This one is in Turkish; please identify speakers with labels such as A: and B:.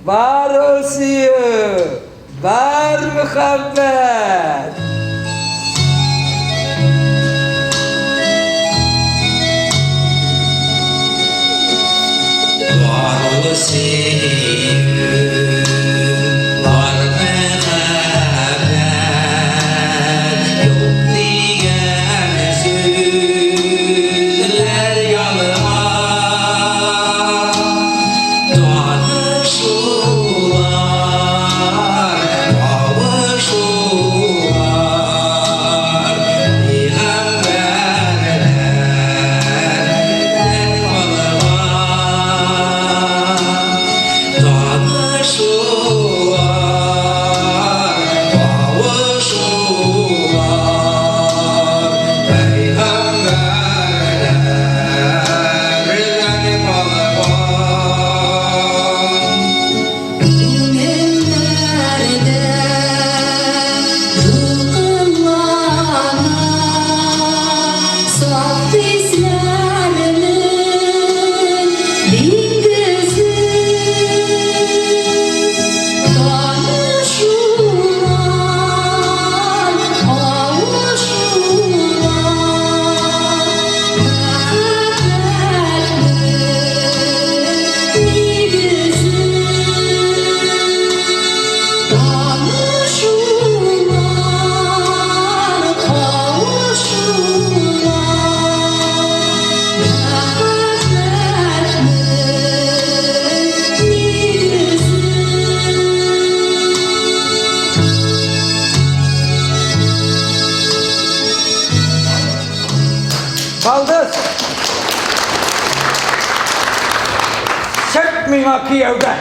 A: var o suyu, var muhabbet.
B: Var o suyu, var muhabbet, yok diyen sözler yalan. Tanışırlar, kavuşurlar, peygamberlerden kalırlar. Tanışırlar, kavuşurlar, peygamberlerden kalırlar.
C: Günlerde yıkılana saf hislerinin dingisi tanışırlar, kavuşurlar, nigisi. Tanışırlar, kavuşurlar, muhabbetin nigisi.
A: Kaldır. Çekmeyin akı evde.